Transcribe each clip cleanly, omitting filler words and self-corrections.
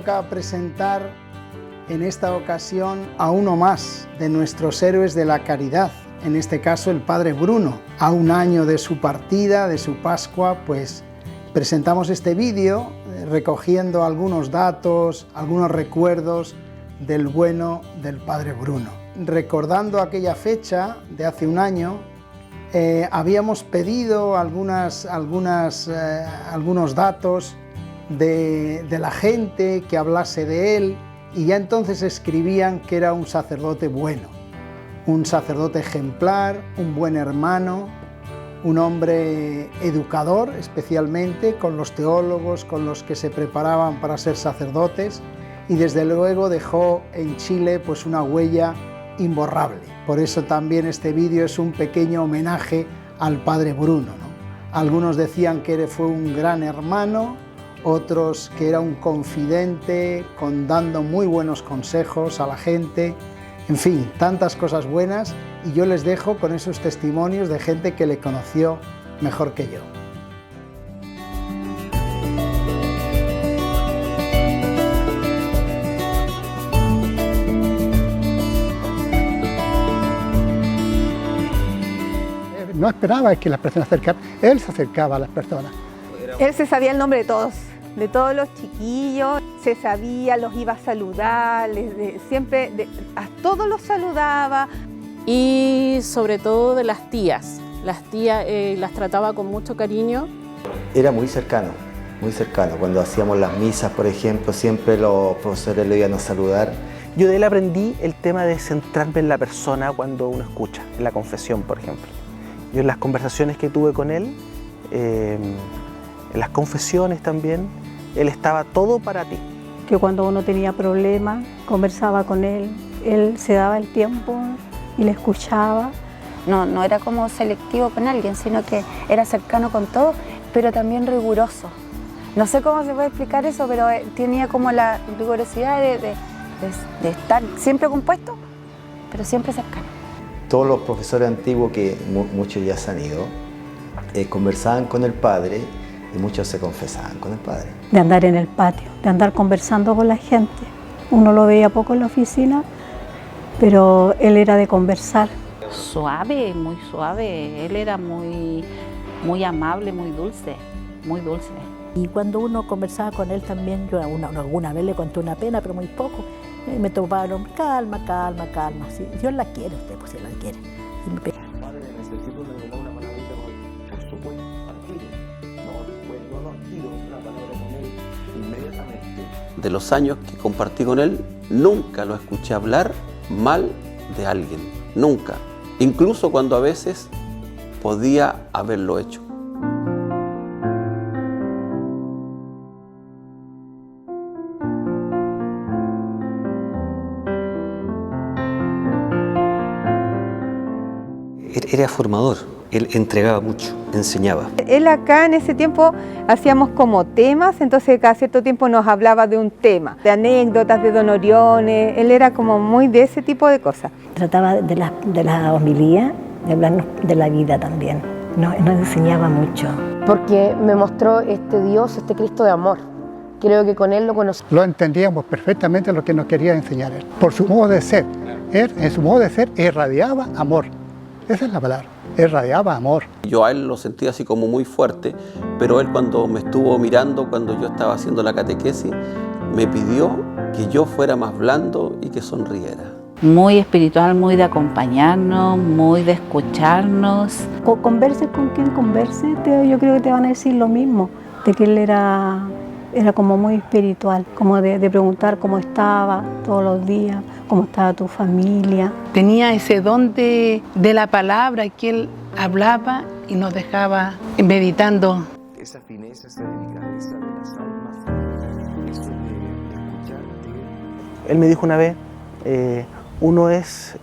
toca presentar en esta ocasión a uno más de nuestros héroes de la caridad, en este caso el Padre Bruno. A un año de su partida, de su Pascua, pues presentamos este vídeo recogiendo algunos datos, algunos recuerdos del bueno del Padre Bruno. Recordando aquella fecha de hace un año, habíamos pedido algunos datos de la gente que hablase de él, y ya entonces escribían que era un sacerdote bueno, un sacerdote ejemplar, un buen hermano, un hombre educador, especialmente con los teólogos, con los que se preparaban para ser sacerdotes, y desde luego dejó en Chile pues una huella imborrable. Por eso también este vídeo es un pequeño homenaje al Padre Bruno, ¿no? Algunos decían que fue un gran hermano, otros que era un confidente, dando muy buenos consejos a la gente. En fin, tantas cosas buenas, y yo les dejo con esos testimonios de gente que le conoció mejor que yo. No esperaba que las personas se acercaran, él se acercaba a las personas. Él se sabía el nombre de todos los chiquillos, se sabía, los iba a saludar, siempre a todos los saludaba. Y sobre todo de las tías las trataba con mucho cariño. Era muy cercano, cuando hacíamos las misas, por ejemplo, siempre los profesores lo iban a saludar. Yo de él aprendí el tema de centrarme en la persona cuando uno escucha, en la confesión, por ejemplo. Yo en las conversaciones que tuve con él, en las confesiones también, él estaba todo para ti. Que cuando uno tenía problemas, conversaba con él se daba el tiempo y le escuchaba. No era como selectivo con alguien, sino que era cercano con todo, pero también riguroso. No sé cómo se puede explicar eso, pero tenía como la rigurosidad de estar siempre compuesto, pero siempre cercano. Todos los profesores antiguos, que muchos ya se han ido, conversaban con el Padre, y muchos se confesaban con el Padre. De andar en el patio, de andar conversando con la gente. Uno lo veía poco en la oficina, pero él era de conversar. Suave, muy suave. Él era muy amable, muy dulce, muy dulce. Y cuando uno conversaba con él también, yo alguna vez le conté una pena, pero muy poco. Me topaba el hombre, calma, sí, Dios la quiere usted, pues si la quiere. Y me pega. De los años que compartí con él, nunca lo escuché hablar mal de alguien, nunca. Incluso cuando a veces podía haberlo hecho. Era formador, él entregaba mucho, enseñaba. Él acá en ese tiempo hacíamos como temas, entonces cada cierto tiempo nos hablaba de un tema, de anécdotas, de Don Oriones. Él era como muy de ese tipo de cosas. Trataba de la homilía, de hablarnos de la vida también. Nos enseñaba mucho. Porque me mostró este Dios, este Cristo de amor. Creo que con él lo conocí. Lo entendíamos perfectamente lo que nos quería enseñar él. Por su modo de ser, él en su modo de ser irradiaba amor. Esa es la palabra, irradiaba amor. Yo a él lo sentía así como muy fuerte, pero él cuando me estuvo mirando, cuando yo estaba haciendo la catequesis, me pidió que yo fuera más blando y que sonriera. Muy espiritual, muy de acompañarnos, muy de escucharnos. Converse con quien converse, yo creo que te van a decir lo mismo, de que él era como muy espiritual, como de preguntar cómo estaba todos los días, cómo estaba tu familia. Tenía ese don de la palabra que él hablaba y nos dejaba meditando. Esa fineza, esa delicadeza de las almas, eso de escuchar. Él me dijo una vez, uno es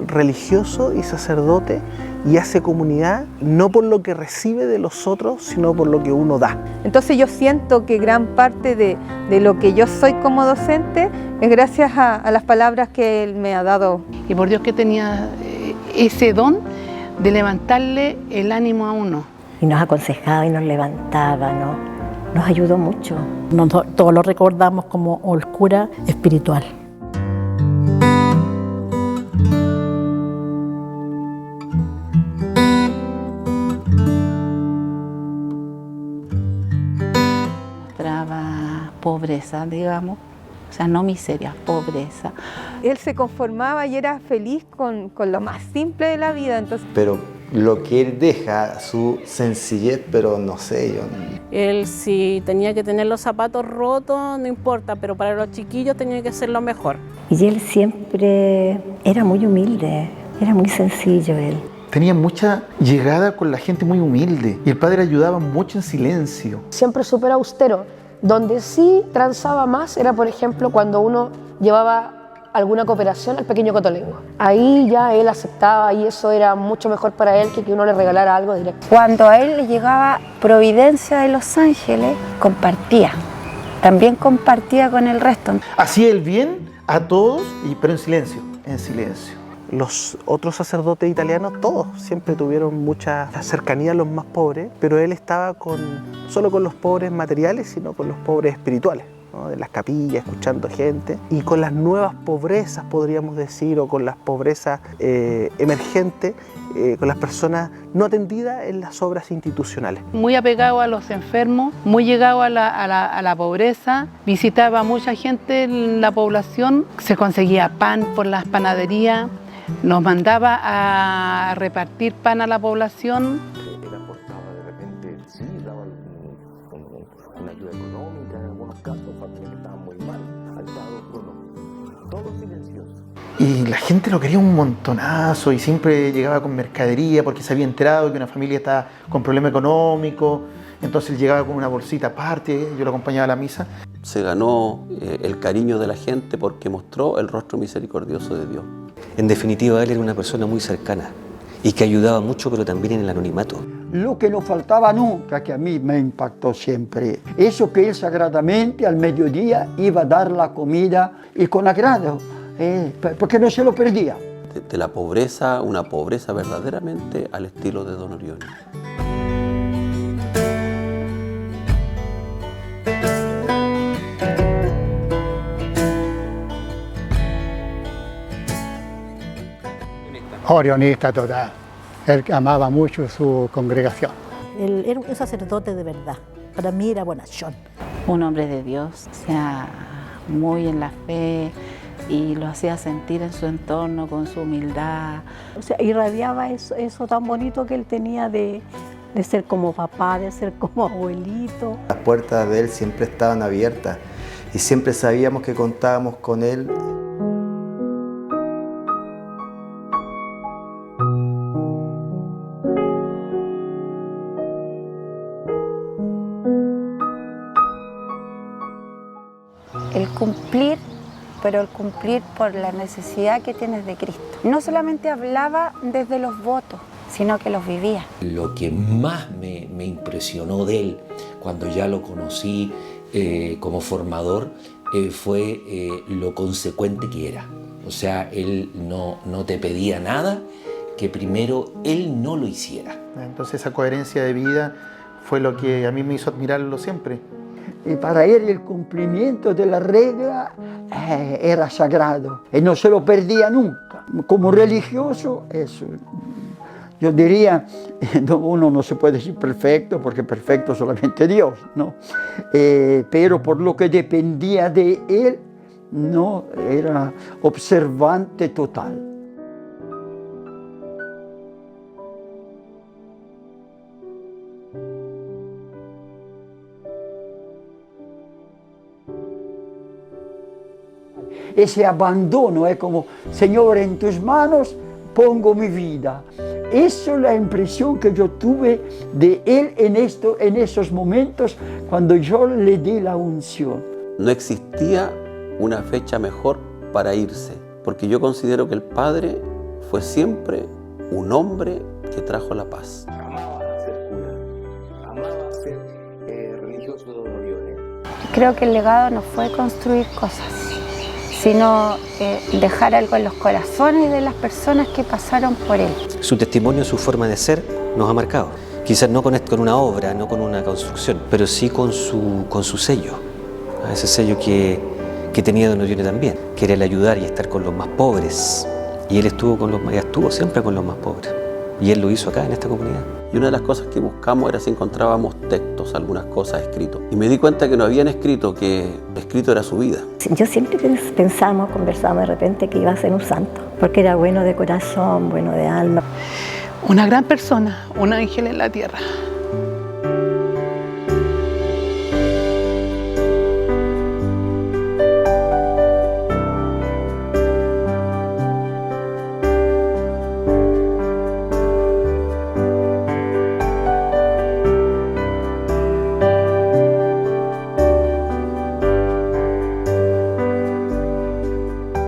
religioso y sacerdote y hace comunidad no por lo que recibe de los otros, sino por lo que uno da. Entonces yo siento que gran parte de lo que yo soy como docente es gracias a las palabras que él me ha dado. Y por Dios que tenía ese don de levantarle el ánimo a uno. Y nos aconsejaba y nos levantaba, ¿no? nos ayudó mucho. Todos lo recordamos como el cura espiritual. Mostraba pobreza, digamos, o sea, no miseria, pobreza. Él se conformaba y era feliz con lo más simple de la vida. Entonces, Pero lo que él deja, su sencillez, pero no sé, yo... Él si tenía que tener los zapatos rotos, no importa, pero para los chiquillos tenía que ser lo mejor. Y él siempre era muy humilde, era muy sencillo él. Tenía mucha llegada con la gente, muy humilde, y el padre ayudaba mucho en silencio. Siempre súper austero. Donde sí transaba más era, por ejemplo, cuando uno llevaba alguna cooperación al pequeño Cotolengo. Ahí ya él aceptaba y eso era mucho mejor para él que uno le regalara algo directo. Cuando a él le llegaba Providencia de Los Ángeles, compartía. También compartía con el resto. Hacía el bien a todos, pero en silencio, en silencio. Los otros sacerdotes italianos, todos siempre tuvieron mucha cercanía a los más pobres, pero él estaba solo con los pobres materiales, sino con los pobres espirituales, ¿no? En las capillas, escuchando gente, y con las nuevas pobrezas, podríamos decir, o con las pobrezas emergentes, con las personas no atendidas en las obras institucionales. Muy apegado a los enfermos, muy llegado a la pobreza, visitaba a mucha gente en la población, se conseguía pan por las panaderías, nos mandaba a repartir pan a la población. Él aportaba de repente, sí, daba una ayuda económica, en algunos casos, familias que estaban muy mal, al lado, todo silencioso. Y la gente lo quería un montonazo y siempre llegaba con mercadería porque se había enterado que una familia estaba con problema económico, entonces él llegaba con una bolsita aparte, yo lo acompañaba a la misa. Se ganó el cariño de la gente porque mostró el rostro misericordioso de Dios. En definitiva, él era una persona muy cercana y que ayudaba mucho, pero también en el anonimato. Lo que no faltaba nunca, que a mí me impactó siempre, eso que él sagradamente al mediodía iba a dar la comida y con agrado, porque no se lo perdía. De la pobreza, una pobreza verdaderamente al estilo de Don Orione. Orionista total. Él amaba mucho su congregación. Él era un sacerdote de verdad. Para mí era bonachón. Un hombre de Dios, o sea, muy en la fe, y lo hacía sentir en su entorno con su humildad. O sea, irradiaba eso tan bonito que él tenía de ser como papá, de ser como abuelito. Las puertas de él siempre estaban abiertas y siempre sabíamos que contábamos con él. El cumplir, pero el cumplir por la necesidad que tienes de Cristo. No solamente hablaba desde los votos, sino que los vivía. Lo que más me impresionó de él cuando ya lo conocí como formador fue lo consecuente que era. O sea, él no te pedía nada que primero él no lo hiciera. Entonces esa coherencia de vida fue lo que a mí me hizo admirarlo siempre. Y para él el cumplimiento de la regla era sagrado y no se lo perdía nunca. Como religioso, eso. Yo diría, uno no se puede decir perfecto, porque perfecto solamente Dios, ¿no? Pero por lo que dependía de él, no, era observante total. Ese abandono es como, Señor, en tus manos pongo mi vida. Esa es la impresión que yo tuve de él en esos momentos cuando yo le di la unción. No existía una fecha mejor para irse, porque yo considero que el Padre fue siempre un hombre que trajo la paz. Amaba ser cura, amaba ser religioso de Don Orione. Creo que el legado no fue construir cosas, sino dejar algo en los corazones de las personas que pasaron por él. Su testimonio, su forma de ser, nos ha marcado. Quizás no con una obra, no con una construcción, pero sí con su sello, ese sello que tenía Don Orione también, que era el ayudar y estar con los más pobres. Y él estuvo siempre con los más pobres. Y él lo hizo acá, en esta comunidad. Y una de las cosas que buscamos era si encontrábamos textos, algunas cosas escritos. Y me di cuenta que no habían escrito, que escrito era su vida. Yo siempre conversábamos de repente que iba a ser un santo, porque era bueno de corazón, bueno de alma. Una gran persona, un ángel en la tierra.